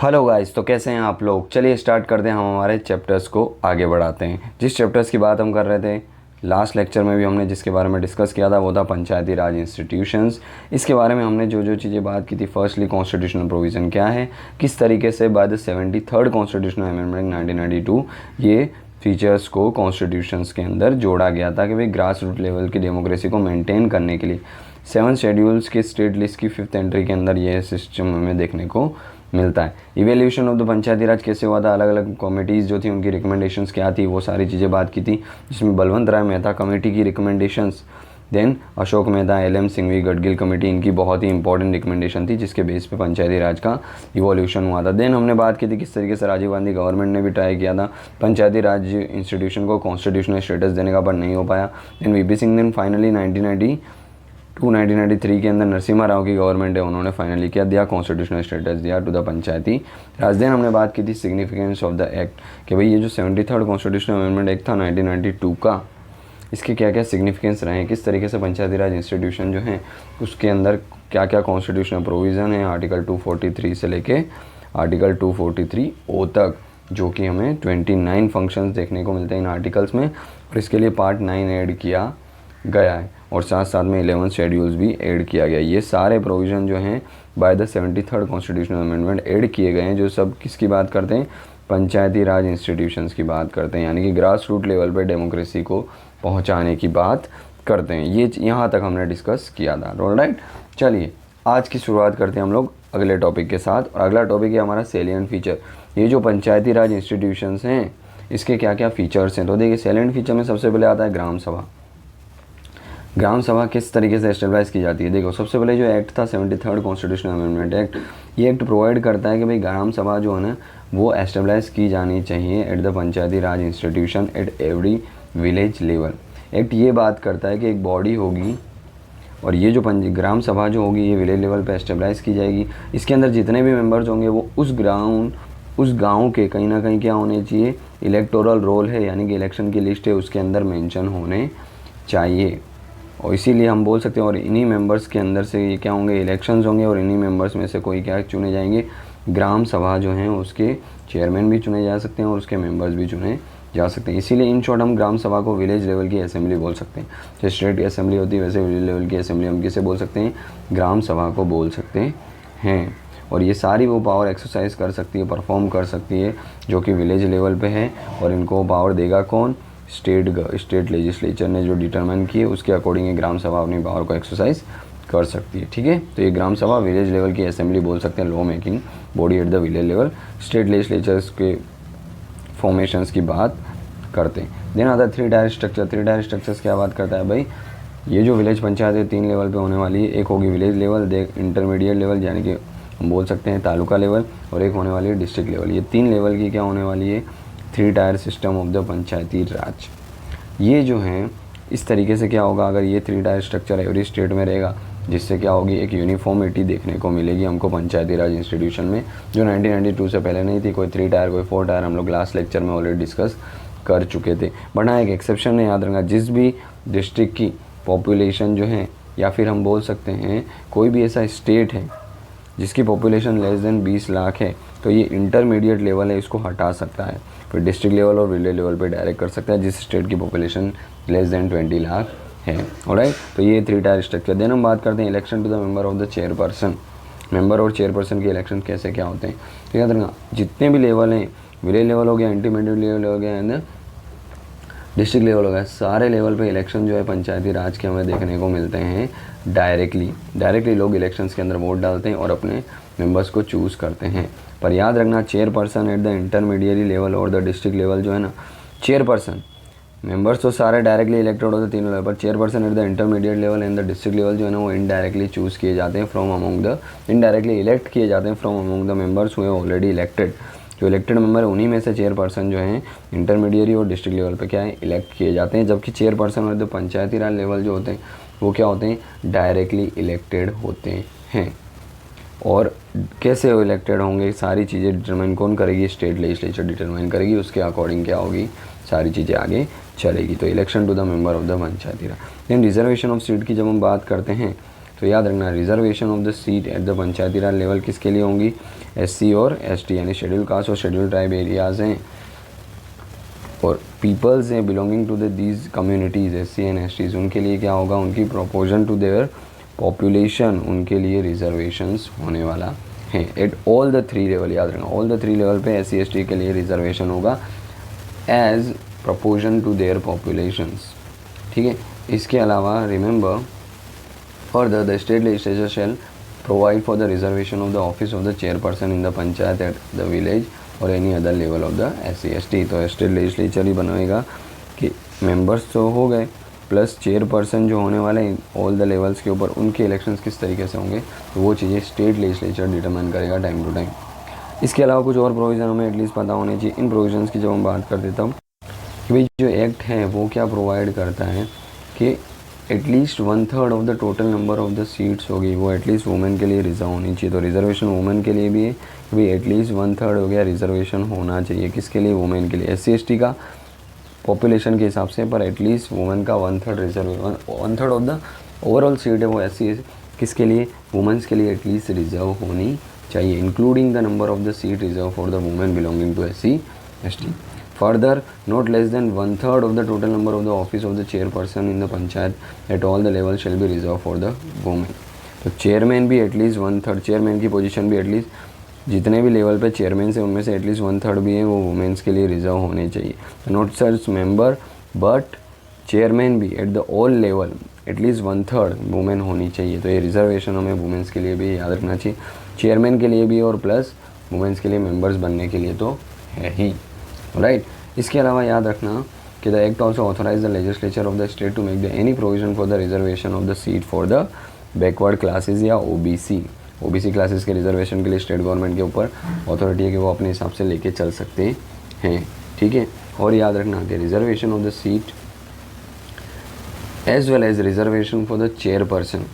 Hello guys, तो कैसे हैं आप लोग। चलिए स्टार्ट करते हैं, हम हमारे चैप्टर्स को आगे बढ़ाते हैं। जिस चैप्टर्स की बात हम कर रहे थे लास्ट लेक्चर में भी हमने जिसके बारे में डिस्कस किया था वो था पंचायती राज इंस्टीट्यूशंस। इसके बारे में हमने जो जो चीज़ें बात की थी, फर्स्टली कॉन्स्टिट्यूशनल प्रोविज़न क्या है, किस तरीके से by the 73rd constitutional amendment 1992 ये फीचर्स को कॉन्स्टिट्यूशंस के अंदर जोड़ा गया था कि भाई ग्रास रूट लेवल की डेमोक्रेसी को मेंटेन करने के लिए 7 शेड्यूल्स के स्टेट लिस्ट की 5th एंट्री के अंदर ये सिस्टम हमें देखने को मिलता है। इवेल्यूशन ऑफ द पंचायती राज कैसे हुआ था, अलग अलग कमेटीज़ जो थी उनकी रिकमेंडेशंस क्या थी, वो सारी चीज़ें बात की थी, जिसमें बलवंत राय मेहता कमेटी की recommendations, then Ashok Mehta, LM Singhvi, Gadgil committee, इनकी बहुत ही इंपॉर्टेंट रिकमेंडेशन थी जिसके बेस पे पंचायती राज का इवोल्यूशन हुआ था। देन हमने बात की थी किस तरीके से राजीव गांधी गवर्नमेंट ने भी ट्राई किया था पंचायती राज इंस्टीट्यूशन को कॉन्स्टिट्यूशनल स्टेटस देने का, पर नहीं हो पाया। Then VP Singh, then finally 1993 के अंदर नरसिम्हा राव की गवर्नमेंट है, उन्होंने फाइनली क्या दिया, कॉन्स्टिट्यूशनल स्टेटस दिया to the Panchayati Raj. Then हमने बात की थी सिग्निफिकेंस ऑफ द एक्ट कि भाई ये जो 73rd कॉन्स्टिट्यूशनल अमेंडमेंट एक्ट था 1992 का, इसके क्या क्या सिग्निफिकेंस रहे हैं, किस तरीके से पंचायती राज इंस्टीट्यूशन जो हैं उसके अंदर क्या क्या कॉन्स्टिट्यूशनल प्रोविज़न है आर्टिकल 243 से लेके आर्टिकल 243O तक, जो कि हमें 29 फंक्शंस देखने को मिलते हैं इन आर्टिकल्स में, और इसके लिए पार्ट 9 ऐड किया गया है और साथ साथ में 11 शेड्यूल्स भी ऐड किया गया है। ये सारे प्रोविज़न जो हैं by the 73rd constitutional amendment add किए गए हैं, जो सब किसकी बात करते हैं, पंचायती राज इंस्टीट्यूशंस की बात करते हैं, यानी कि ग्रास रूट लेवल पे डेमोक्रेसी को पहुंचाने की बात करते हैं। ये यहाँ तक हमने डिस्कस किया था। ऑलराइट, चलिए आज की शुरुआत करते हैं हम लोग अगले टॉपिक के साथ, और अगला टॉपिक है हमारा सेलिएंट फीचर। ये जो पंचायती राज इंस्टीट्यूशंस हैं इसके क्या क्या फीचर्स हैं, तो देखिए सेलिएंट फीचर में सबसे पहले आता है ग्राम सभा। ग्राम सभा किस तरीके से एस्टेब्लाइज की जाती है, देखो सबसे पहले जो एक्ट था 73rd कॉन्स्टिट्यूशनल अमेंडमेंट एक्ट, ये एक्ट प्रोवाइड करता है कि भाई ग्राम सभा जो है ना वो एस्टेब्लाइज की जानी चाहिए eight the Panchayati Raj institution at every village level. Act ये बात करता है कि एक बॉडी होगी और ये जो ग्राम सभा जो होगी ये विलेज लेवल पे एस्टेब्लाइज की जाएगी। इसके अंदर जितने भी मेंबर्स होंगे वो उस गांव के कहीं ना कहीं क्या होने चाहिए, इलेक्टोरल रोल है यानी कि इलेक्शन की लिस्ट है उसके अंदर मेंशन होने चाहिए, और इसीलिए हम बोल सकते हैं और इन्हीं मेंबर्स के अंदर से ये क्या होंगे, इलेक्शंस होंगे, और इन्हीं मेंबर्स में से कोई क्या चुने जाएंगे, ग्राम सभा जो हैं उसके चेयरमैन भी चुने जा सकते हैं और उसके मेंबर्स भी चुने जा सकते हैं। इसीलिए इन शॉर्ट हम ग्राम सभा को विलेज लेवल की असेंबली बोल सकते हैं। जैसे स्टेट की असेंबली होती है वैसे विलेज लेवल की असेंबली हम किसे बोल सकते हैं, ग्राम सभा को बोल सकते हैं। और ये सारी वो पावर एक्सरसाइज कर सकती है, परफॉर्म कर सकती है जो कि विलेज लेवल पे है, और इनको पावर देगा कौन, स्टेट लेजिस्लेचर ने जो डिटरमाइन किए उसके अकॉर्डिंग ये ग्राम सभा अपनी पावर को एक्सरसाइज कर सकती है। ठीक है, तो ये ग्राम सभा विलेज लेवल की असेंबली बोल सकते हैं, law making body at the village level. State legislatures के फॉर्मेशंस की बात करते हैं। देन आता है 3 टायर स्ट्रक्चर। 3 टायर स्ट्रक्चर्स क्या बात करता है भाई, ये जो विलेज पंचायत है 3 लेवल पे होने वाली है, एक होगी विलेज लेवल, इंटरमीडिएट लेवल यानी कि हम बोल सकते हैं तालुका लेवल, और एक होने वाली है डिस्ट्रिक्ट लेवल। ये 3 लेवल की क्या होने वाली है, 3 tier system of the Panchayati राज। ये जो है इस तरीके से क्या होगा, अगर ये 3 टायर स्ट्रक्चर एवरी स्टेट में रहेगा, जिससे क्या होगी, एक यूनिफॉर्मिटी देखने को मिलेगी हमको पंचायती राज इंस्टीट्यूशन में, जो 1992 से पहले नहीं थी। कोई 3 टायर कोई 4 टायर हम लोग लास्ट लेक्चर में ऑलरेडी डिस्कस कर चुके थे। बट हाँ, एक एक्सेप्शन है, याद रखना, जिस भी डिस्ट्रिक्ट की पॉपुलेशन जो है, या फिर हम बोल सकते हैं कोई भी ऐसा स्टेट है जिसकी पॉपुलेशन लेस देन 20 लाख है, तो ये इंटरमीडिएट लेवल है, इसको हटा सकता है, फिर डिस्ट्रिक्ट लेवल और विलेज लेवल पे डायरेक्ट कर सकता है जिस स्टेट की पॉपुलेशन लेस देन 20 लाख है। ऑलराइट, तो ये 3 टायर स्ट्रक्चर। देन हम बात करते हैं election to the member of the chairperson. Member और चेयरपर्सन के इलेक्शन कैसे क्या होते हैं, तो याद रखना जितने भी लेवल हैं, विलेज लेवल हो गया, इंटरमीडिएट लेवल हो गया एंड डिस्ट्रिक्ट लेवल हो गया, सारे लेवल पे इलेक्शन जो है पंचायती राज के हमें देखने को मिलते हैं डायरेक्टली लोग इलेक्शंस के अंदर वोट डालते हैं और अपने मेंबर्स को चूज़ करते हैं। पर याद रखना chairperson at the intermediate level और द डिस्ट्रिक्ट लेवल जो है ना, चेयरपर्सन, मेंबर्स तो सारे डायरेक्टली इलेक्टेड होते हैं 3 लेवल पर, chairperson at the intermediate level and the district level जो है ना वो इनडायरेक्टली चूज़ किए जाते हैं from among the, indirectly elect किए जाते हैं फ्रॉम अमंग द मेंबर्स हुए ऑलरेडी इलेक्टेड। जो इलेक्टेड मेंबर है उन्हीं में से चेयरपर्सन जो हैं इंटरमीडिएट और डिस्ट्रिक्ट लेवल पे क्या है, इलेक्ट किए जाते हैं, जबकि चेयरपर्सन और द पंचायती राज लेवल जो होते हैं वो क्या होते हैं, डायरेक्टली इलेक्टेड होते हैं। और कैसे वो इलेक्टेड होंगे, सारी चीज़ें डिटरमाइन कौन करेगी, स्टेट लेजिस्लेचर डिटरमाइन करेगी, उसके अकॉर्डिंग क्या होगी, सारी चीज़ें आगे चलेगी। तो election to the member of the Panchayati Raj. Then reservation of seat की जब हम बात करते हैं तो याद रखना reservation of the seat at the Panchayati Raj level किसके लिए होंगी, SC और ST यानी शेड्यूल कास्ट और शेड्यूल ट्राइब एरियाज़ हैं और पीपल्स हैं belonging to the these communities SC and STs, उनके लिए क्या होगा, उनकी प्रोपोर्शन टू देयर पॉपुलेशन उनके लिए रिजर्वेशंस होने वाला है एट ऑल द 3 लेवल। याद रखना ऑल द 3 लेवल पे SC ST के लिए रिजर्वेशन होगा as proportion to their populations. ठीक है, इसके अलावा remember further the state legislature shall provide for the reservation of the office of the chairperson in the panchayat at the village or any other level of the SC ST। तो state legislature ही बनाएगा कि members तो हो गए plus chairperson जो होने वाले हैं ऑल द लेवल्स के ऊपर उनके इलेक्शंस किस तरीके से होंगे, तो वो चीज़ें स्टेट लेजिस्लेचर डिटरमाइन करेगा टाइम टू टाइम। इसके अलावा कुछ और प्रोविज़न हमें एटलीस्ट पता होनी चाहिए। इन प्रोविजंस की जब हम बात करते तब कि भाई जो एक्ट है वो क्या प्रोवाइड करता है कि at least 1/3 of the total number of the seats होगी वो एटलीस्ट वुमेन के लिए रिजर्व होनी चाहिए। तो रिजर्वेशन वुमेन के लिए भी है कि भाई एटलीस्ट 1/3 हो गया रिजर्वेशन होना चाहिए किसके लिए, वुमेन के लिए। SC ST का पॉपुलेशन के हिसाब से पर एटलीस्ट वुमेन का 1/3 reserve 1/3 of the overall seat है वो SC किसके लिए, वुमेन्स के लिए एटलीस्ट रिजर्व होनी चाहिए including the number of the seat reserve for the women belonging to SC ST। Further, not less than 1/3 of the total number of the office of the chairperson in the panchayat at all the levels shall be reserved for the women। तो chairman भी at least 1/3, chairman की position भी at least जितने भी level पे chairman से उनमें से एटलीस्ट 1/3 भी हैं वो वुमेन्स के लिए रिजर्व होने चाहिए। Not search member but chairman भी at the all level at least 1/3 women होनी चाहिए। तो ये रिजर्वेशन हमें वुमेन्स के लिए भी याद रखना चाहिए, चेयरमैन के लिए भी और प्लस वुमेन्स के लिए मेंबर्स बनने के लिए तो है ही, राइट। इसके अलावा याद रखना कि the act also authorize the legislature of the state to make the any provision for the reservation of the seat for the backward classes या OBC क्लासेस के रिजर्वेशन के लिए स्टेट गवर्नमेंट के ऊपर अथॉरिटी है कि वो अपने हिसाब से लेके चल सकते हैं। ठीक है, और याद रखना कि reservation of the seat as well as reservation for the chairperson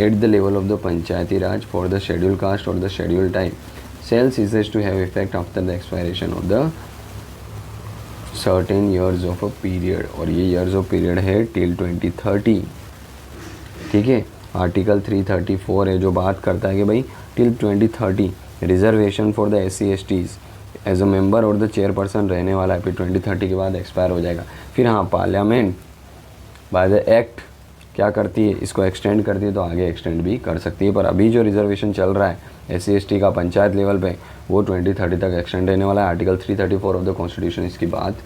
at the level of the Panchayati Raj for the schedule caste और the schedule type shall ceases to have effect after the expiration of the certain years of a period। और ये years of period है till 2030। ठीक है, article 334 है जो बात करता है कि भाई till 2030 reservation for the SC STs as a member और द चेयरपर्सन रहने वाला है, फिर 2030 के बाद एक्सपायर हो जाएगा। फिर हाँ, पार्लियामेंट बाय द एक्ट क्या करती है, इसको एक्सटेंड करती है तो आगे एक्सटेंड भी कर सकती है। पर अभी जो रिजर्वेशन चल रहा है SC ST का पंचायत लेवल पे वो 2030 तक एक्सटेंड रहने वाला है। आर्टिकल 334 ऑफ द कॉन्स्टिट्यूशन इसकी बात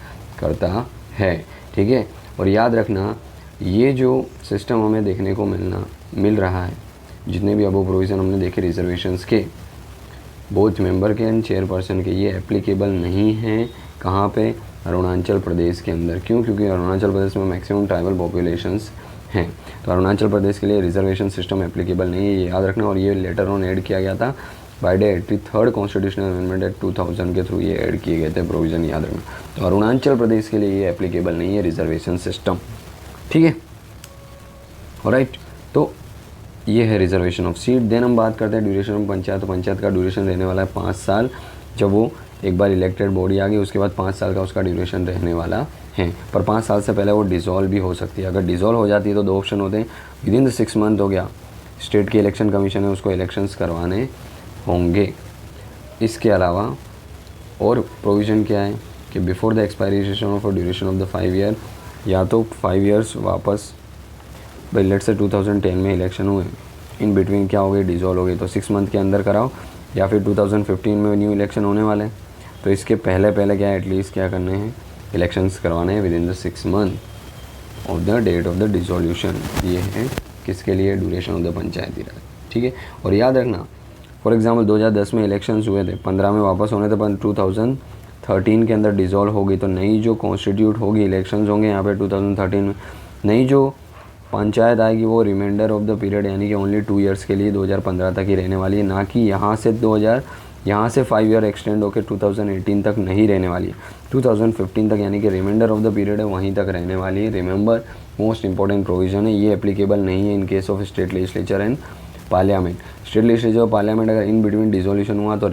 करता है। ठीक है, और याद रखना ये जो सिस्टम हमें देखने को मिल रहा है, जितने भी अबो प्रोविज़न हमने देखे रिजर्वेशंस के बोथ मेंबर के एंड चेयरपर्सन के, ये एप्लीकेबल नहीं है कहाँ पे, अरुणाचल प्रदेश के अंदर। क्यों? क्योंकि अरुणाचल प्रदेश में मैक्सिमम ट्राइबल पॉपुलेशंस हैं, तो अरुणाचल प्रदेश के लिए रिजर्वेशन सिस्टम एप्लीकेबल नहीं है, ये याद रखना। और ये लेटर ऑन ऐड किया गया था by the 83rd constitutional amendment act 2000 के थ्रू ये ऐड किए गए थे प्रोविज़न, याद रखना। तो अरुणाचल प्रदेश के लिए ये एप्लीकेबल नहीं है रिजर्वेशन सिस्टम। ठीक है, ऑलराइट, तो ये है रिजर्वेशन ऑफ सीट। देन हम बात करते हैं ड्यूरेशन ऑफ पंचायत। तो पंचायत का ड्यूरेशन रहने वाला है 5 साल। जब वो एक बार इलेक्टेड बॉडी आ गई उसके बाद 5 साल का उसका ड्यूरेशन रहने वाला है, पर 5 साल से पहले वो डिसॉल्व भी हो सकती है। अगर डिसॉल्व हो जाती है तो 2 ऑप्शन होते हैं, विद इन द 6 मंथ हो गया, स्टेट की इलेक्शन कमीशन है उसको इलेक्शंस करवाने होंगे। इसके अलावा और प्रोविज़न क्या है कि before the expiration of duration of the 5 year, या तो 5 ईयर्स वापस भाई लेट से 2010 में इलेक्शन हुए, इन बिटवीन क्या हो गई, डिसॉल्व हो गई, तो 6 मंथ के अंदर कराओ, या फिर 2015 में न्यू इलेक्शन होने वाले हैं तो इसके पहले क्या है, एटलीस्ट क्या करने हैं, इलेक्शंस करवाने हैं within the 6 month of the date of the dissolution. ये है किसके लिए, duration of the Panchayati Raj. ठीक है, और याद रखना फॉर एग्जांपल 2010 में इलेक्शंस हुए थे, 15 में वापस होने थे, पर 2013 के अंदर डिसॉल्व हो गई, तो नई जो कॉन्स्टिट्यूट होगी, इलेक्शंस होंगे यहाँ पे 2013 में, नई जो पंचायत आएगी वो रिमाइंडर ऑफ द पीरियड यानी कि ओनली 2 ईयर्स के लिए 2015 तक ही रहने वाली है, ना कि यहाँ से 5 ईयर एक्सटेंड होकर 2018 तक नहीं रहने वाली है, 2015 तक यानी कि रिमाइंडर ऑफ द पीरियड है वहीं तक रहने वाली है। रिमेंबर, मोस्ट इंपॉर्टेंट प्रोविजन है, ये एप्लीकेबल नहीं है in case of state legislature and parliament. State legislature और पार्लियामेंट अगर इन बिटवीन डिसोल्यूशन हुआ तो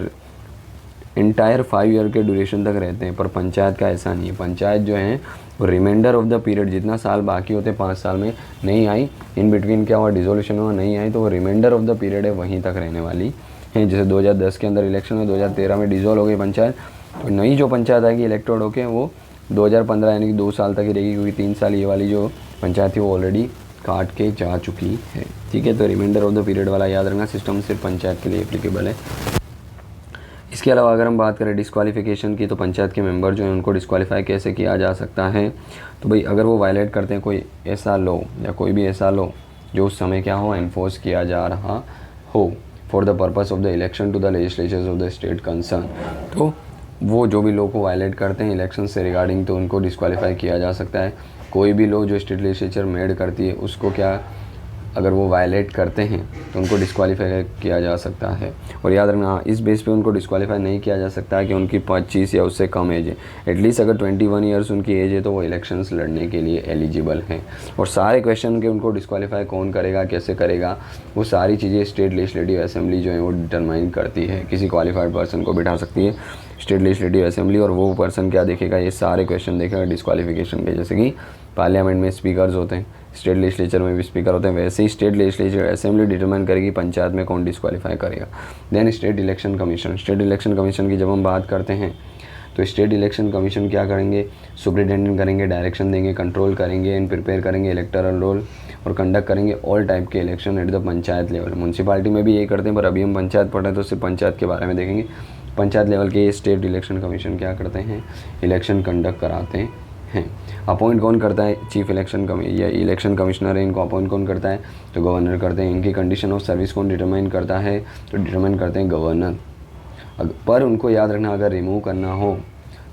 इंटायर 5 ईयर के ड्यूरेशन तक रहते हैं, पर पंचायत का ऐसा नहीं है। पंचायत जो है वो रिमाइंडर ऑफ द पीरियड, जितना साल बाकी होते 5 साल में नहीं आई, इन बिटवीन क्या हुआ डिसोल्यूशन हुआ नहीं आई, तो वो रिमाइंडर ऑफ द पीरियड है वहीं तक रहने वाली है। जैसे 2010 के अंदर इलेक्शन में 2013 में डिसॉल्व हो गई पंचायत, तो नई जो पंचायत आएगी इलेक्टेड होके वो 2015 यानी कि 2 साल तक ही रहेगी, क्योंकि 3 साल ये वाली जो पंचायत थी वो ऑलरेडी काट के जा चुकी है। ठीक है, तो रिमाइंडर ऑफ द पीरियड वाला याद रखना, सिस्टम सिर्फ पंचायत के लिए एप्लीकेबल है। इसके अलावा अगर हम बात करें डिस्क्वालिफिकेशन की, तो पंचायत के मेंबर जो हैं उनको डिस्क्वालीफाई कैसे किया जा सकता है। तो भाई अगर वो वायलेट करते हैं कोई ऐसा लॉ या कोई भी ऐसा लॉ जो उस समय क्या हो एनफोर्स किया जा रहा हो for the purpose of the election to the legislatures of the state concern, तो वो जो भी लॉ को वायलेट करते हैं इलेक्शन से रिगार्डिंग, तो उनको डिस्क्वालीफाई किया जा सकता है। कोई भी लॉ जो स्टेट लेजिस्लेचर मेड करती है उसको क्या अगर वो वायलेट करते हैं तो उनको डिस्क्वालीफाई किया जा सकता है। और याद रखना इस बेस पे उनको डिस्क्वालीफाई नहीं किया जा सकता है कि उनकी 25 या उससे कम एज है। एटलीस्ट अगर 21 ईयर्स उनकी एज है तो वो इलेक्शंस लड़ने के लिए एलिजिबल हैं। और सारे क्वेश्चन के उनको डिस्क्वालीफाई कौन करेगा, कैसे करेगा, वो सारी चीज़ें स्टेट लेजिस्लेटिव असेंबली जो है वो डिटरमाइन करती है। किसी क्वालिफाइड पर्सन को बिठा सकती है स्टेट लेजिस्लेटिव असेंबली, और वो पर्सन क्या देखेगा, ये सारे क्वेश्चन देखेगा डिस्क्वालिफिकेशन के। जैसे कि पार्लियामेंट में स्पीकर्स होते हैं, स्टेट लेजिस्लेचर में भी स्पीकर होते हैं, वैसे ही स्टेट लेजिस्लेचर असेंबली डिटरमाइन करेगी पंचायत में कौन डिस्क्वालीफाई करेगा। Then state election commission, state election commission की जब हम बात करते हैं तो स्टेट इलेक्शन कमीशन क्या करेंगे, सुपरिटेंडेंट करेंगे, डायरेक्शन देंगे, कंट्रोल करेंगे एंड प्रिपेयर करेंगे इलेक्टोरल रोल, और कंडक्ट करेंगे ऑल टाइप के election eight the panchayat level. Municipality में भी यही करते हैं, पर अभी हम पंचायत पढ़ रहे हैं तो सिर्फ पंचायत के बारे में देखेंगे। पंचायत लेवल के स्टेट इलेक्शन कमीशन क्या करते हैं, इलेक्शन कंडक्ट कराते हैं। अपॉइंट कौन करता है, चीफ इलेक्शन या इलेक्शन कमिश्नर है, इनको अपॉइंट कौन करता है, तो गवर्नर करते हैं। इनकी कंडीशन ऑफ सर्विस कौन डिटरमाइन करता है, तो डिटरमाइन करते हैं गवर्नर। पर उनको याद रखना अगर रिमूव करना हो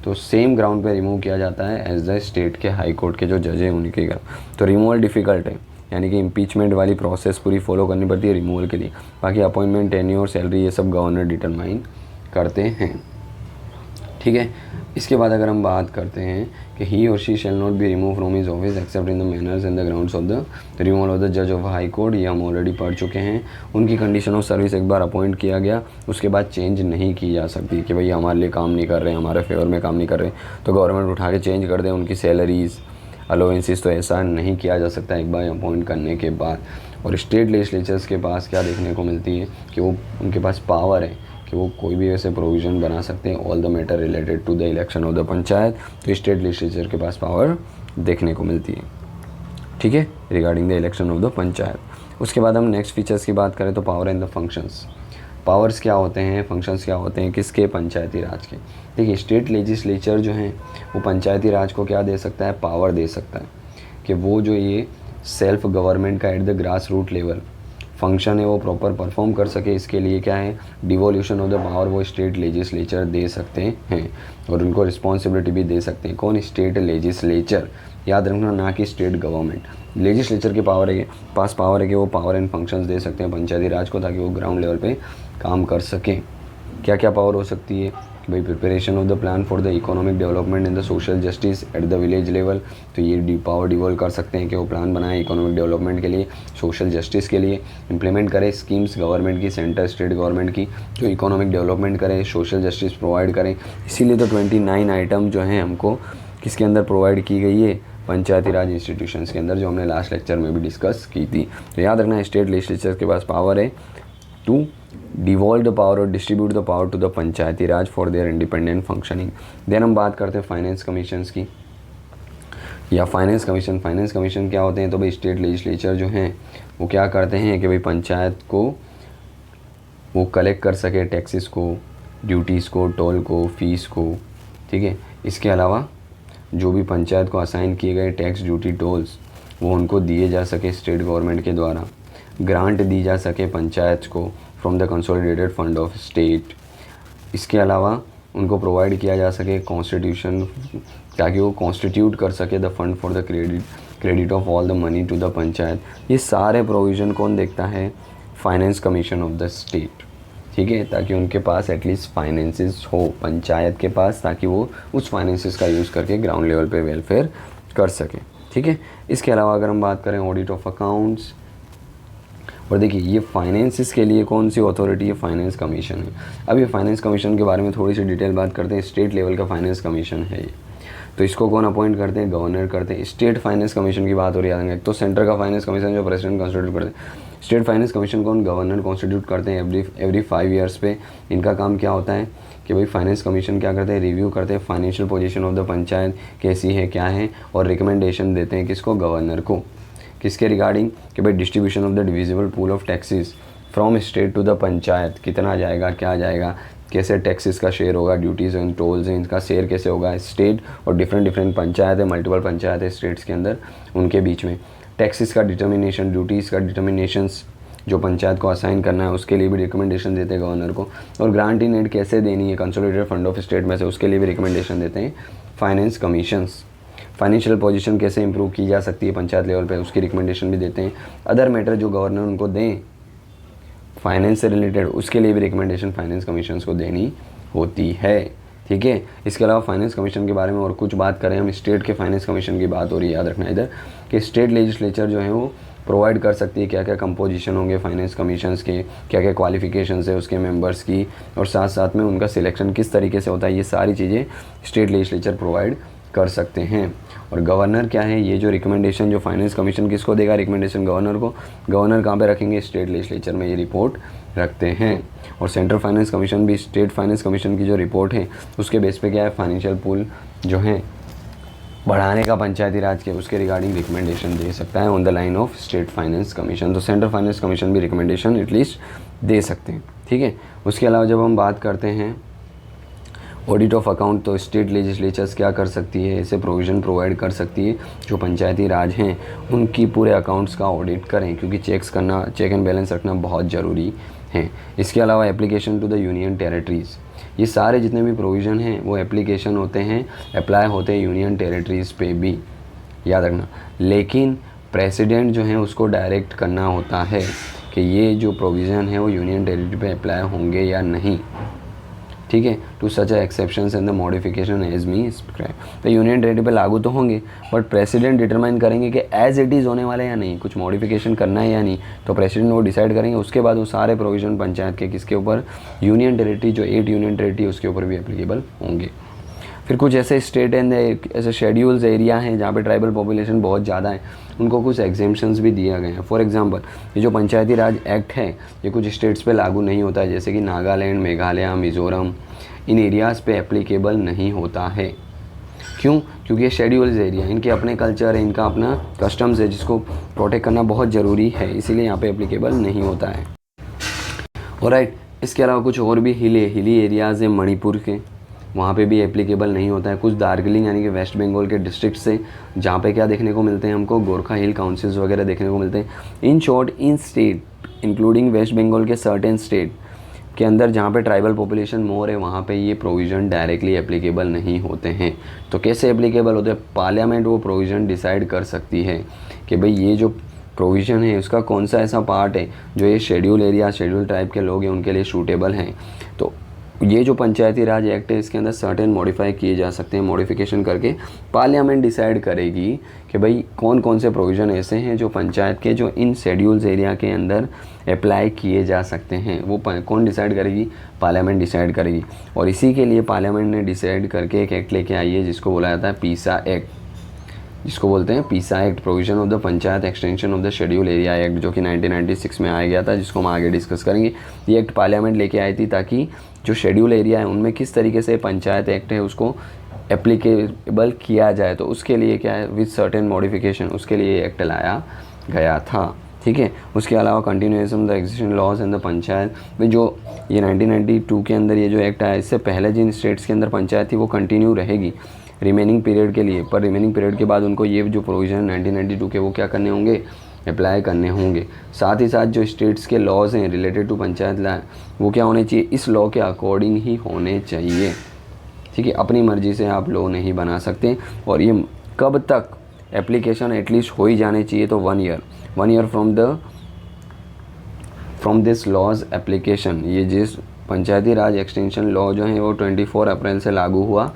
तो सेम ग्राउंड पे रिमूव किया जाता है एज द स्टेट के हाई कोर्ट के जो जज हैं उनके घर। तो रिमूवल डिफ़िकल्ट है, यानी कि इम्पीचमेंट वाली प्रोसेस पूरी फॉलो करनी पड़ती है रिमूवल के लिए। बाकी अपॉइंटमेंट, टेन्योर, सैलरी ये सब गवर्नर डिटरमाइन करते हैं। ठीक है, इसके बाद अगर हम बात करते हैं कि ही और she shall not be remove from his office accept in the manners and the grounds of the removal of the जज ऑफ हाई कोर्ट, ये हम ऑलरेडी पढ़ चुके हैं। उनकी कंडीशन ऑफ सर्विस एक बार अपॉइंट किया गया उसके बाद चेंज नहीं की जा सकती कि भाई हमारे लिए काम नहीं कर रहे, हमारे फेवर में काम नहीं कर रहे तो गवर्नमेंट उठा के चेंज कर दे उनकी सैलरीज़, अलोवेंसेस, तो ऐसा नहीं किया जा सकता एक बार अपॉइंट करने के बाद। और स्टेट लेजिस्लेचर्स के पास क्या देखने को मिलती है कि वो उनके पास पावर है कि वो कोई भी ऐसे प्रोविज़न बना सकते हैं all the matter related to the election of the panchayat, तो स्टेट लेजिस्लेचर के पास पावर देखने को मिलती है। ठीक है, regarding the election of the panchayat. उसके बाद हम नेक्स्ट फीचर्स की बात करें तो power and the functions. Powers क्या होते हैं, फंक्शंस क्या होते हैं, किसके, पंचायती राज के। देखिए स्टेट लेजिस्लेचर जो हैं वो पंचायती राज को क्या दे सकता है, पावर दे सकता है कि वो जो ये सेल्फ गवर्नमेंट का at the grass root level function है वो प्रॉपर परफॉर्म कर सके। इसके लिए क्या है, डिवोल्यूशन ऑफ द पावर वो स्टेट लेजिस्लेचर दे सकते हैं और उनको रिस्पॉन्सिबिलिटी भी दे सकते हैं। कौन, स्टेट लेजिस्लेचर, याद रखना, ना कि स्टेट गवर्नमेंट। लेजिस्लेचर के पास पावर है कि वो पावर एंड फंक्शंस दे सकते हैं पंचायती राज को ताकि वो ग्राउंड लेवल पे काम कर सकें। क्या क्या पावर हो सकती है भाई, preparation of the plan for the economic development and the social justice eight the village level, तो ये पावर डिवोल्व कर सकते हैं कि वो प्लान बनाए इकोनॉमिक डेवलपमेंट के लिए, सोशल जस्टिस के लिए, इंप्लीमेंट करें स्कीम्स गवर्नमेंट की, सेंटर स्टेट गवर्नमेंट की, जो इकोनॉमिक डेवलपमेंट करें, सोशल जस्टिस प्रोवाइड करें। इसीलिए तो 29 आइटम जो हैं हमको किसके अंदर प्रोवाइड की गई है, पंचायती राज इंस्टीट्यूशंस के अंदर, जो हमने लास्ट लेक्चर में भी डिस्कस की थी। तो याद रखना स्टेट लेजिस्लेचर के पास पावर है टू डिवॉल्व द पावर और distribute the power to the Panchayati Raj for their independent functioning. Then हम बात करते हैं फाइनेंस कमीशंस की या फाइनेंस कमीशन क्या होते हैं, तो भाई स्टेट लेजिस्लेचर जो हैं वो क्या करते हैं कि भाई पंचायत को वो कलेक्ट कर सके टैक्सेस को, ड्यूटीज़ को, टोल को, फीस को। ठीक है, इसके अलावा जो भी पंचायत को असाइन किए गए टैक्स, ड्यूटी, टोल्स वो उनको दिए जा सके स्टेट गवर्नमेंट के द्वारा, ग्रांट दी जा सके पंचायत को from the consolidated fund of state. इसके अलावा उनको प्रोवाइड किया जा सके कॉन्स्टिट्यूशन ताकि वो कॉन्स्टिट्यूट कर सके the fund for the credit of all the money to the panchayat. ये सारे प्रोविज़न कौन देखता है, finance commission of the state. ठीक है, ताकि उनके पास एटलीस्ट फाइनेंसेस हो पंचायत के पास, ताकि वो उस फाइनेंसेस का यूज़ करके ग्राउंड लेवल पे वेलफेयर कर सके। ठीक है, इसके अलावा अगर हम बात करें ऑडिट ऑफ अकाउंट्स, और देखिए ये फाइनेंसिस के लिए कौन सी अथॉरिटी है, फाइनेंस कमीशन है। अब ये फाइनेंस कमीशन के बारे में थोड़ी सी डिटेल बात करते हैं। स्टेट लेवल का फाइनेंस कमीशन है ये। तो इसको कौन अपॉइंट करते हैं, गवर्नर करते हैं। स्टेट फाइनेंस कमीशन की बात हो रही है, तो सेंटर का फाइनेंस कमीशन जो प्रेसिडेंट कॉन्स्टिट्यूट करते हैं। स्टेट फाइनेंस कमीशन कौन, गवर्नर कॉन्स्टिट्यूट करते हैं एवरी 5 ईयर्स पे। इनका काम क्या होता है कि भाई फाइनेंस कमीशन क्या करते हैं, रिव्यू करते हैं financial position of the panchayat कैसी है क्या है, और रिकमेंडेशन देते हैं किसको, गवर्नर को। किसके रिगार्डिंग कि भाई distribution of the divisible pool of taxes from state to the panchayat, कितना जाएगा क्या जाएगा, कैसे टैक्सेस का शेयर होगा, ड्यूटीज़ एंड टोल्स हैं इनका शेयर कैसे होगा। स्टेट और डिफरेंट पंचायत है, मल्टीपल पंचायत है स्टेट्स के अंदर, उनके बीच में टैक्सेस का डिटर्मिनेशन, ड्यूटीज़ का डिटर्मिनेशंस जो पंचायत को असाइन करना है उसके लिए भी रिकमेंडेशन देते हैं गवर्नर को। और ग्रांट इन एड कैसे देनी है कंसोलिडेटेड फंड ऑफ स्टेट में से, उसके लिए भी रिकमेंडेशन देते हैं फाइनेंस कमीशंस। फाइनेंशियल पोजीशन कैसे इंप्रूव की जा सकती है पंचायत लेवल पे, उसकी रिकमेंडेशन भी देते हैं। अदर मैटर जो गवर्नर उनको दें फाइनेंस से रिलेटेड, उसके लिए भी रिकमेंडेशन फाइनेंस कमीशन को देनी होती है। ठीक है, इसके अलावा फाइनेंस कमीशन के बारे में और कुछ बात करें हम, स्टेट के फाइनेंस कमीशन की बात हो रही है, याद रखना इधर कि स्टेट लेजिस्लेचर जो है वो प्रोवाइड कर सकती है क्या क्या कंपोजिशन होंगे फाइनेंस कमीशंस के, क्या क्या क्वालिफिकेशंस है उसके मेंबर्स की, और साथ साथ में उनका सिलेक्शन किस तरीके से होता है, ये सारी चीज़ें स्टेट लेजिस्लेचर प्रोवाइड कर सकते हैं। और गवर्नर क्या है, ये जो रिकमेंडेशन जो फाइनेंस कमीशन किसको देगा, रिकमेंडेशन गवर्नर को। गवर्नर कहाँ पे रखेंगे, स्टेट लेजिस्लेचर में ये रिपोर्ट रखते हैं। और सेंट्रल फाइनेंस कमीशन भी स्टेट फाइनेंस कमीशन की जो रिपोर्ट है उसके बेस पे क्या है, फाइनेंशियल पूल जो है बढ़ाने का पंचायती राज के, उसके रिगार्डिंग रिकमेंडेशन दे सकता है on the line of state finance commission. तो सेंट्रल फाइनेंस कमीशन भी रिकमेंडेशन एटलीस्ट दे सकते हैं। ठीक है, उसके अलावा जब हम बात करते हैं ऑडिट ऑफ अकाउंट, तो स्टेट लेजिस्लेचर्स क्या कर सकती है, ऐसे प्रोविज़न प्रोवाइड कर सकती है जो पंचायती राज हैं उनकी पूरे अकाउंट्स का ऑडिट करें, क्योंकि चेक एंड बैलेंस रखना बहुत ज़रूरी है। इसके अलावा application to the union territories, ये सारे जितने भी प्रोविज़न हैं वो एप्लीकेशन होते हैं, अप्लाई होते हैं यूनियन टेरिटरीज़ पे भी, याद रखना। लेकिन प्रेसिडेंट जो है उसको डायरेक्ट करना होता है कि ये जो प्रोविज़न है वो यूनियन टेरिटरी पे अप्लाई होंगे या नहीं। ठीक है, to such exceptions and the modification as may prescribe, तो यूनियन टेरिटरी पे लागू तो होंगे बट प्रेसिडेंट डिटरमाइन करेंगे कि एज इट इज़ होने वाले या नहीं, कुछ मॉडिफिकेशन करना है या नहीं, तो प्रेसिडेंट वो डिसाइड करेंगे। उसके बाद वो सारे प्रोविजन पंचायत के किसके ऊपर, यूनियन टेरिटरी जो 8 यूनियन टेरिटरी उसके ऊपर भी एप्लीकेबल होंगे। फिर कुछ ऐसे स्टेट एंड ऐसे शेड्यूल्स एरिया हैं जहाँ पे ट्राइबल पॉपुलेशन बहुत ज़्यादा है, उनको कुछ एग्जेम्पशंस भी दिया गया है। फॉर एग्जांपल ये जो पंचायती राज एक्ट है ये कुछ स्टेट्स पे लागू नहीं होता है, जैसे कि नागालैंड, मेघालय, मिज़ोरम, इन एरियाज़ पे एप्लीकेबल नहीं होता है। क्यों? क्योंकि ये शेड्यूल्स एरिया, इनके अपने कल्चर है, इनका अपना कस्टम्स है जिसको प्रोटेक्ट करना बहुत ज़रूरी है, इसीलिए यहाँ पे एप्लीकेबल नहीं होता है। ऑलराइट, इसके अलावा कुछ और भी हिली एरियाज़ हैं मणिपुर के, वहाँ पे भी एप्लीकेबल नहीं होता है। कुछ दार्जिलिंग यानी कि वेस्ट बंगाल के डिस्ट्रिक्ट से जहाँ पे क्या देखने को मिलते हैं हमको, गोरखा हिल काउंसिल्स वगैरह देखने को मिलते हैं। In short, in state including West Bengal के सर्टेन स्टेट के अंदर जहाँ पे ट्राइबल पॉपुलेशन मोर है वहाँ पे ये प्रोविज़न डायरेक्टली एप्लीकेबल नहीं होते हैं। तो कैसे एप्लीकेबल होते हैं, पार्लियामेंट वो प्रोविज़न डिसाइड कर सकती है कि भाई ये जो प्रोविज़न है उसका कौन सा ऐसा पार्ट है जो ये शेड्यूल एरिया, शेड्यूल ट्राइब के लोग हैं उनके लिए सूटेबल हैं। तो ये जो पंचायती राज एक्ट है इसके अंदर सर्टेन मॉडिफाई किए जा सकते हैं, मॉडिफिकेशन करके पार्लियामेंट डिसाइड करेगी कि भाई कौन कौन से प्रोविज़न ऐसे हैं जो पंचायत के जो इन शेड्यूल्स एरिया के अंदर अप्लाई किए जा सकते हैं। वो कौन डिसाइड करेगी, पार्लियामेंट डिसाइड करेगी। और इसी के लिए पार्लियामेंट ने डिसाइड करके एक एक्ट लेके आई है जिसको बोला जाता है पीसा एक्ट, जिसको बोलते हैं पीसा act, provision of the panchayat extension of the schedule area act, जो कि 1996 में आया गया था, जिसको हम आगे डिस्कस करेंगे। ये एक्ट पार्लियामेंट लेके आई थी ताकि जो शेड्यूल एरिया है उनमें किस तरीके से पंचायत एक्ट है उसको एप्लीकेबल किया जाए, तो उसके लिए क्या है विद सर्टेन मॉडिफिकेशन, उसके लिए एक्ट लाया गया था। ठीक है, उसके अलावा continuation the existing laws and the panchayat में जो ये 1992 के अंदर ये जो एक्ट आया, इससे पहले जिन स्टेट्स के अंदर पंचायत थी वो कंटिन्यू रहेगी रिमेनिंग पीरियड के लिए, पर रिमेनिंग पीरियड के बाद उनको ये जो प्रोविज़न 1992 के वो क्या करने होंगे, अप्लाई करने होंगे। साथ ही साथ जो स्टेट्स के लॉज हैं रिलेटेड टू पंचायत लॉ वो क्या होने चाहिए, इस लॉ के अकॉर्डिंग ही होने चाहिए। ठीक है, अपनी मर्ज़ी से आप लॉ नहीं बना सकते। और ये कब तक एप्लीकेशन एटलीस्ट हो ही जाने चाहिए, तो 1 year from this laws application. ये जिस पंचायती राज एक्सटेंशन लॉ जो है वो 24 अप्रैल से लागू हुआ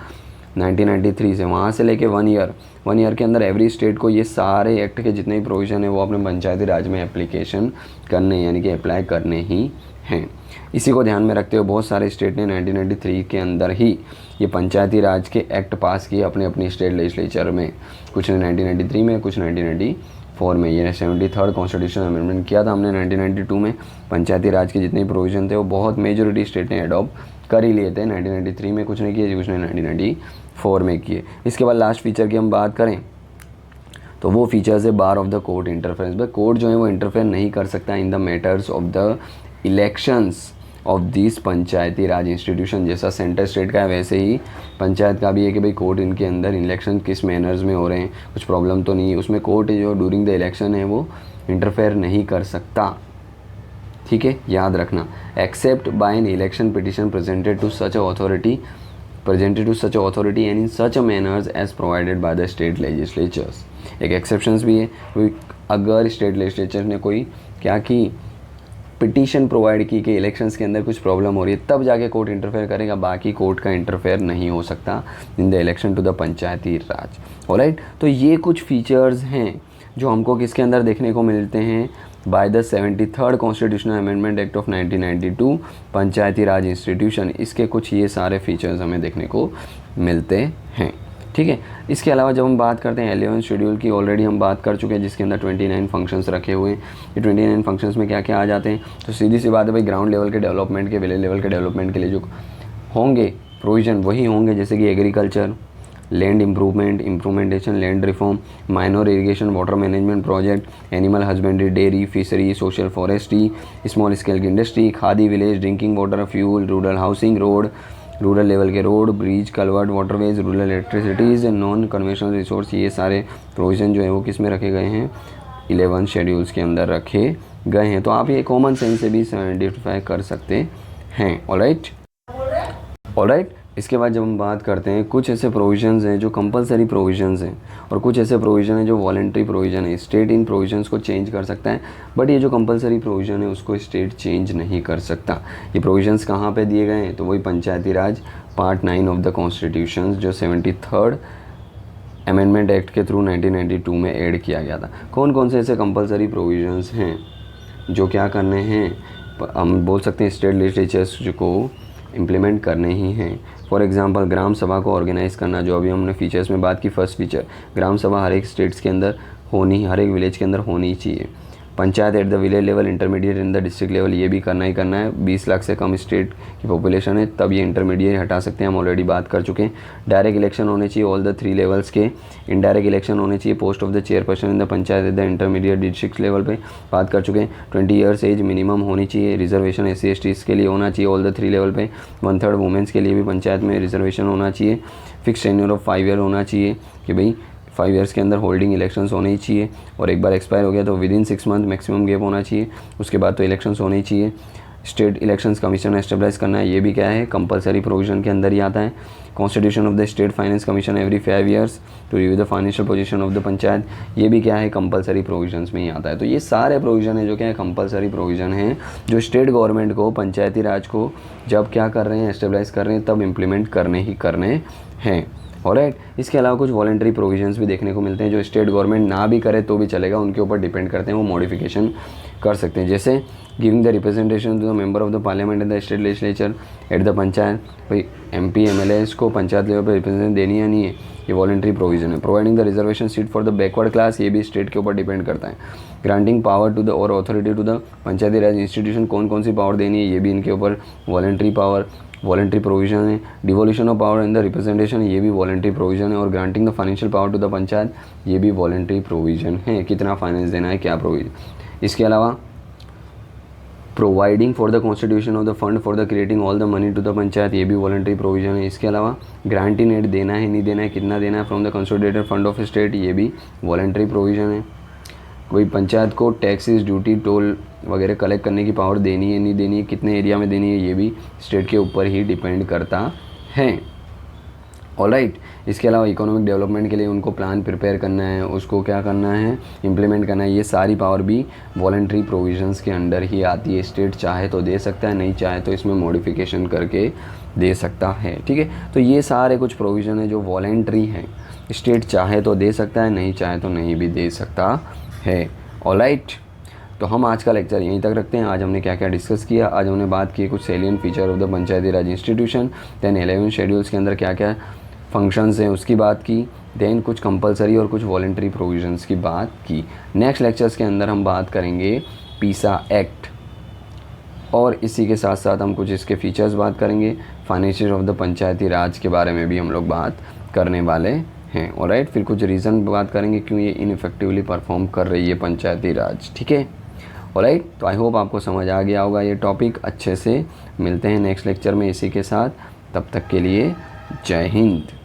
1993 से, वहाँ से लेके 1 ईयर के अंदर एवरी स्टेट को ये सारे एक्ट के जितने भी प्रोविज़न है वो अपने पंचायती राज में एप्लीकेशन करने यानी कि अप्लाई करने ही हैं। इसी को ध्यान में रखते हुए बहुत सारे स्टेट ने 1993 के अंदर ही ये पंचायती राज के एक्ट पास किए अपने अपनी स्टेट लेजिस्लेचर में। कुछ ने 1993 में, कुछ 1994 में। ये 73rd कॉन्स्टिट्यूशनल अमेंडमेंट किया था हमने 1992 में। पंचायती राज के जितने प्रोविज़न थे वो बहुत मेजॉरिटी स्टेट ने अडॉप्ट कर ही लिए थे। 1993 में कुछ ने किए, कुछ ने 1994 में किए। इसके बाद लास्ट फीचर की हम बात करें तो वो फीचर्स है बार ऑफ द कोर्ट इंटरफेरेंस। भाई कोर्ट जो है वो इंटरफेयर नहीं कर सकता in the matters of the elections of this Panchayati Raj institution. जैसा सेंटर स्टेट का है वैसे ही पंचायत का भी है कि भाई कोर्ट इनके अंदर इलेक्शन किस मैनर्स में हो रहे हैं, कुछ प्रॉब्लम तो नहीं है उसमें। कोर्ट जो ड्यूरिंग द इलेक्शन है वो इंटरफेयर नहीं कर सकता, ठीक है, याद रखना। Except by an election petition presented to such authority and in such manners as provided by the state legislatures. एक एक्सेप्शंस भी है, अगर स्टेट लेजिस्लेचर ने कोई क्या की पिटीशन प्रोवाइड की कि इलेक्शंस के अंदर कुछ प्रॉब्लम हो रही है तब जाके कोर्ट इंटरफेयर करेगा, बाकी कोर्ट का इंटरफेयर नहीं हो सकता in the election to the Panchayati Raj. Alright, तो ये कुछ फीचर्स हैं जो हमको किसके अंदर देखने को मिलते हैं by the 73rd constitutional amendment act of 1992 Panchayati Raj institution. इसके कुछ ये सारे फीचर्स हमें देखने को मिलते हैं, ठीक है। इसके अलावा जब हम बात करते हैं 11 शेड्यूल की, ऑलरेडी हम बात कर चुके हैं, जिसके अंदर 29 फंक्शंस रखे हुए हैं। ये 29 फंक्शंस में क्या क्या आ जाते हैं, तो सीधी सी बात है भाई, ग्राउंड लेवल के डेवलपमेंट के, विलेज लेवल के डेवलपमेंट के लिए जो होंगे प्रोविज़न वही होंगे, जैसे कि agriculture, land improvementation, land reform, minor irrigation, water management project, animal husbandry, dairy, fishery, social forestry, small scale industry, khadi village, drinking water, fuel, rural housing, road, rural level के road, bridge, culvert, waterways, rural electricities, non conventional resource. ये सारे provision जो है वो किस में रखे गए हैं, 11 शेड्यूल्स के अंदर रखे गए हैं। तो आप ये कॉमन सेंस से भी आइडेंटिफाई कर सकते हैं। ऑलराइट, इसके बाद जब हम बात करते हैं, कुछ ऐसे प्रोविजंस हैं जो कंपलसरी प्रोविजंस हैं और कुछ ऐसे प्रोविज़न हैं जो वॉलंटरी प्रोविज़न है। स्टेट इन प्रोविजंस को चेंज कर सकता है, बट ये जो कंपलसरी प्रोविज़न है उसको स्टेट चेंज नहीं कर सकता। ये प्रोविजंस कहाँ पे दिए गए हैं, तो वही पंचायती राज पार्ट 9 ऑफ द कॉन्स्टिट्यूशन जो 73rd अमेंडमेंट एक्ट के थ्रू 1992 में ऐड किया गया था। कौन कौन से ऐसे कंपलसरी प्रोविजंस हैं जो क्या करने हैं, हम बोल सकते हैं स्टेट लेजिस्लेचर्स को इम्प्लीमेंट करने ही हैं। फॉर एग्जांपल ग्राम सभा को ऑर्गेनाइज़ करना, जो अभी हमने फीचर्स में बात की। फर्स्ट फीचर, ग्राम सभा हर एक स्टेट्स के अंदर होनी, हर एक विलेज के अंदर होनी चाहिए। Panchayat at the village level, intermediate in the district level, ये भी करना ही करना है। 20 लाख से कम स्टेट की पॉपुलेशन है तब ये इंटरमीडिएट हटा सकते हैं, हम ऑलरेडी बात कर चुके हैं। डायरेक्ट इलेक्शन होने चाहिए ऑल द 3 लेवल्स के। इनडायरेक्ट इलेक्शन होने चाहिए post of the chairperson in the panchayat at the intermediate district level पे, बात कर चुके हैं। 20 ईयर्स एज मिनिमम होनी चाहिए। रिजर्वेशन SC/ST के लिए होना चाहिए ऑल द 3 लेवल पे। 1/3 वुमेंस के लिए भी पंचायत में रिजर्वेशन होना चाहिए। फिक्स टेन्योर ऑफ 5 ईयर होना चाहिए कि भाई 5 ईयर्स के अंदर होल्डिंग इलेक्शंस होने ही चाहिए, और एक बार एक्सपायर हो गया तो विदिन 6 मंथ मैक्सिमम गैप होना चाहिए, उसके बाद तो इलेक्शंस होने ही चाहिए। स्टेट इलेक्शंस कमीशन एस्टेब्लिश करना है, ये भी क्या है, कंपलसरी प्रोविजन के अंदर ही आता है। Constitution of the state finance commission every 5 years to review the financial position of the panchayat, ये भी क्या है, कंपलसरी प्रोविजंस में ही आता है। तो ये सारे प्रोविजन है जो क्या है, कंपलसरी प्रोविजन है, जो स्टेट गवर्नमेंट को, पंचायती राज को जब क्या कर रहे हैं, एस्टेब्लिश कर रहे हैं, तब इम्प्लीमेंट करने ही करने हैं। ऑलराइट, इसके अलावा कुछ वॉलंटरी प्रोविजंस भी देखने को मिलते हैं जो स्टेट गवर्नमेंट ना भी करे तो भी चलेगा, उनके ऊपर डिपेंड करते हैं, वो मॉडिफिकेशन कर सकते हैं। जैसे giving the representation to the member of the parliament and the state legislature at the panchayat, भाई MP MLAs को पंचायत लेवल पर रिप्रेजेंटेशन देनी है नहीं है, ये वॉलंटरी प्रोविजन है। Providing the reservation seat for the backward class, ये भी स्टेट के ऊपर डिपेंड करता है। ग्रांटिंग पावर टू द और authority to the Panchayati Raj institution, कौन कौन सी पावर देनी है, ये भी इनके ऊपर वॉलंटरी पावर, वॉलंटरी प्रोविजन है। Devolution of power in the representation, ये भी वॉलंटरी प्रोविजन है। और granting the financial power to the panchayat, ये भी वॉलंटरी प्रोविजन है, कितना फाइनेंस देना है, क्या प्रोविजन। इसके अलावा providing for the constitution of the fund for the creating all the money to the panchayat, ये भी वॉलंटरी प्रोविजन है। इसके अलावा ग्रांट इन एड देना है, नहीं देना है, कितना देना है from the consolidated fund of state, ये भी वॉलंटरी प्रोविजन है। कोई पंचायत को टैक्सेस, ड्यूटी, टोल वगैरह कलेक्ट करने की पावर देनी है, नहीं देनी है, कितने एरिया में देनी है, ये भी स्टेट के ऊपर ही डिपेंड करता है। ऑलराइट। इसके अलावा इकोनॉमिक डेवलपमेंट के लिए उनको प्लान प्रिपेयर करना है, उसको क्या करना है, इम्प्लीमेंट करना है। ये सारी पावर भी वॉलेंट्री प्रोविजंस के अंडर ही आती है। स्टेट चाहे तो दे सकता है, नहीं चाहे तो इसमें मॉडिफिकेशन करके दे सकता है। ठीक है, तो ये सारे कुछ प्रोविज़न है जो वॉलेंट्री हैं। स्टेट चाहे तो दे सकता है, नहीं चाहे तो नहीं भी दे सकता है। ऑलराइट, तो हम आज का लेक्चर यहीं तक रखते हैं। आज हमने क्या क्या डिस्कस किया, आज हमने बात की कुछ salient feature of the Panchayati Raj institution, then 11 schedules के अंदर क्या क्या फंक्शंस हैं उसकी बात की, देन कुछ कंपलसरी और कुछ वॉलेंट्री प्रोविजंस की बात की। नेक्स्ट लेक्चर्स के अंदर हम बात करेंगे पीसा एक्ट, और इसी के साथ साथ हम कुछ इसके फीचर्स बात करेंगे। फाइनेंशियल ऑफ द पंचायती राज के बारे में भी हम लोग बात करने वाले हैं। ऑलराइट, फिर कुछ रीज़न बात करेंगे क्यों ये इनइफेक्टिवली परफॉर्म कर रही है पंचायती राज। ठीक है, ऑलराइट, तो आई होप आपको समझ आ गया होगा ये टॉपिक अच्छे से। मिलते हैं नेक्स्ट लेक्चर में इसी के साथ, तब तक के लिए जय हिंद।